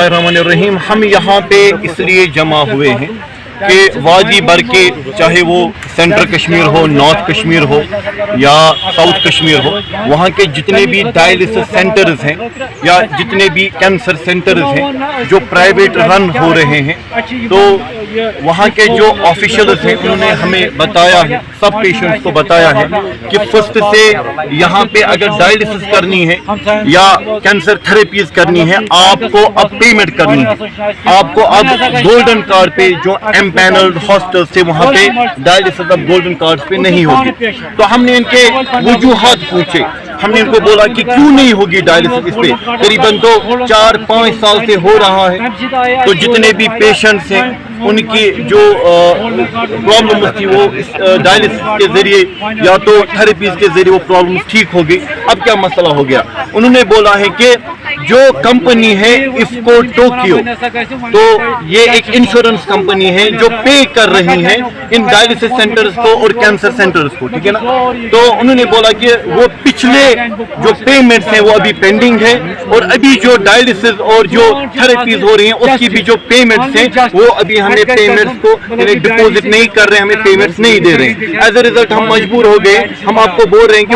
बिस्मिल्लाहिर्रहमानिर्रहीम। हम यहाँ पे इसलिए जमा हुए हैं कि वादी भर के, चाहे वो सेंट्रल कश्मीर हो, नॉर्थ कश्मीर हो या साउथ कश्मीर हो, वहाँ के जितने भी डायलिसिस सेंटर्स हैं या जितने भी कैंसर सेंटर्स हैं जो प्राइवेट रन हो रहे हैं, तो वहाँ के जो ऑफिशियल्स हैं उन्होंने हमें बताया है, सब पेशेंट्स को बताया है कि फर्स्ट से यहाँ पे अगर डायलिसिस करनी है या कैंसर थेरेपीज करनी है, आपको अब पेमेंट करनी है। आपको अब गोल्डन कार्ड पे जो एम्पैनल्ड हॉस्टल से वहाँ पे डायलिसिस अब गोल्डन कार्ड पे नहीं होगी। तो हमने इनके वजूहात पूछे, हमने इनको बोला कि क्यों नहीं होगी डायलिसिस इस पे, करीबन तो 4-5 साल से हो रहा है। तो जितने भी पेशेंट्स हैं उनकी जो प्रॉब्लम थी वो इस डायलिसिस के जरिए या तो थेरेपीज के जरिए वो प्रॉब्लम ठीक हो गई। अब क्या मसला हो गया, उन्होंने बोला है कि जो कंपनी है इफको टोक्यो, तो ये एक इंश्योरेंस कंपनी है जो पे कर रही है इन डायलिसिस सेंटर्स को और कैंसर सेंटर्स को, ठीक है ना। तो उन्होंने बोला कि वो पिछले जो पेमेंट्स हैं वो अभी पेंडिंग है और अभी जो डायलिसिस और जो थेरेपीज हो रही हैं उसकी भी जो पेमेंट्स हैं वो अभी हमें पेमेंट्स को डिपॉजिट नहीं कर रहे हैं, हमें पेमेंट्स नहीं दे रहे हैं। एज ए रिजल्ट हम मजबूर हो गए। हम आपको बोल रहे हैं कि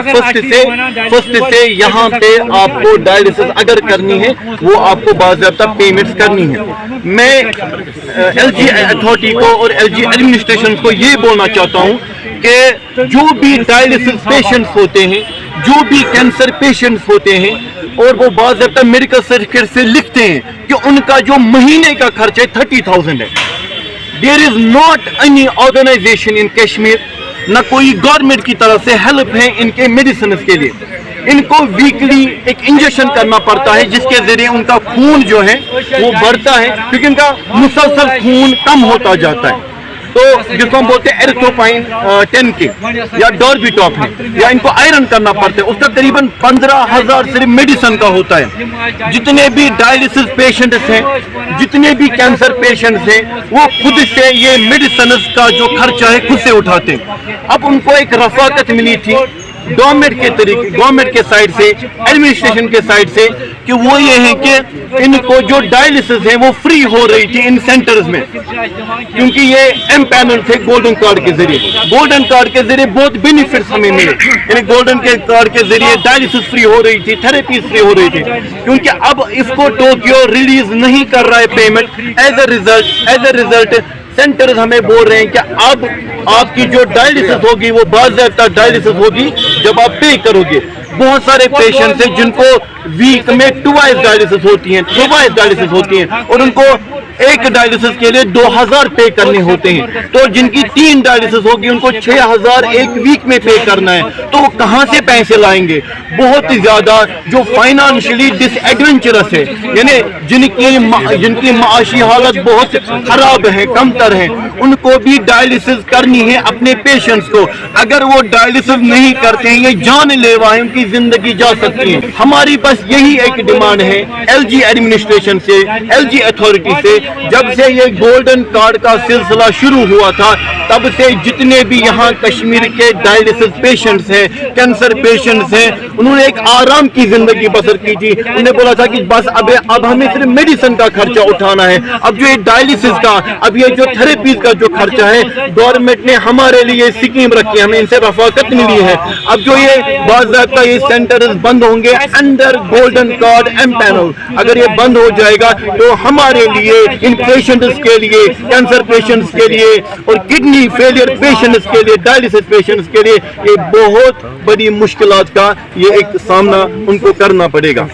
फर्स्ट से यहाँ पे आपको डायलिसिस अगर करनी है वो आपको बाज़ाब्ता पेमेंट्स करनी है। मैं एलजी अथॉरिटी को और एलजी एडमिनिस्ट्रेशन को ये बोलना चाहता हूँ कि जो भी डायलिसिस पेशेंट्स होते हैं, जो भी कैंसर पेशेंट्स होते हैं और वो बाज़ाब्ता मेडिकल सर्टिफिकेट से लिखते हैं कि उनका जो महीने का खर्च है 30,000 है। There is not any organization in Kashmir, न कोई गवर्नमेंट की तरफ से हेल्प है इनके मेडिसिन के लिए। इनको वीकली एक इंजेक्शन करना पड़ता है जिसके जरिए उनका खून जो है वो बढ़ता है, क्योंकि इनका मुसलसल खून कम होता जाता है। तो जिसको हम बोलते हैं एरिथ्रोपाइन 10K या डॉर्बिटॉप है, या इनको आयरन करना पड़ता है, उसका करीबन 15,000 सिर्फ मेडिसिन का होता है। जितने भी डायलिसिस पेशेंट्स हैं, जितने भी कैंसर पेशेंट्स हैं, वो खुद से ये मेडिसिन का जो खर्चा है खुद से उठाते हैं। अब उनको एक रफाकत मिली थी गवर्नमेंट के साइड से, एडमिनिस्ट्रेशन के साइड से, कि वो ये है कि इनको जो डायलिसिस है वो फ्री हो रही थी इन सेंटर्स में, क्योंकि ये एम्पैनल थे गोल्डन कार्ड के जरिए। गोल्डन कार्ड के जरिए बहुत बेनिफिट्स हमें मिले, यानी गोल्डन के कार्ड के जरिए डायलिसिस फ्री हो रही थी, थेरेपी फ्री हो रही थी। क्योंकि अब इसको टोक्यो रिलीज नहीं कर रहा है payment, as a result centres हमें बोल रहे हैं कि अब आपकी जो डायलिसिस होगी वो बाज़ाब्ता डायलिसिस होगी जब आप पे करोगे। बहुत सारे पेशेंट्स हैं जिनको वीक में 2 डायलिसिस होती हैं, 3 डायलिसिस होती हैं और उनको एक डायलिसिस के लिए 2,000 पे करने होते हैं। तो जिनकी 3 डायलिसिस होगी उनको 6,000 एक वीक में पे करना है, तो वो कहाँ से पैसे लाएंगे। बहुत ही ज्यादा जो फाइनेंशियली डिसएडवेंचरस है, यानी जिनकी माशी हालत बहुत खराब है, कमतर है, उनको भी डायलिसिस करनी है अपने पेशेंट्स को। अगर वो डायलिसिस नहीं करते हैं, ये जानलेवा है, उनकी जिंदगी जा सकती है। हमारी बस यही एक डिमांड है एलजी एडमिनिस्ट्रेशन से, एलजी अथॉरिटी से। जब से ये गोल्डन कार्ड का सिलसिला शुरू हुआ था तब से जितने भी यहाँ कश्मीर के डायलिसिस पेशेंट्स हैं, कैंसर पेशेंट्स हैं, उन्होंने एक आराम की जिंदगी बसर की थी। उन्होंने बोला था कि बस अब हमें सिर्फ मेडिसिन का खर्चा उठाना है। अब जो ये डायलिसिस का, अब ये जो थेरेपीज का जो खर्चा है, गवर्नमेंट ने हमारे लिए स्कीम रखी है, हमें इनसे रफाकत मिली है। अब जो ये बाज़ाब्ता ये सेंटर्स बंद होंगे अंडर गोल्डन कार्ड एम्पैनल, अगर ये बंद हो जाएगा तो हमारे लिए, इन पेशेंट्स के लिए, कैंसर पेशेंट्स के लिए और किडनी फेलियर पेशेंट्स के लिए, डायलिसिस पेशेंट्स के लिए ये बहुत बड़ी मुश्किलात का ये एक सामना उनको करना पड़ेगा।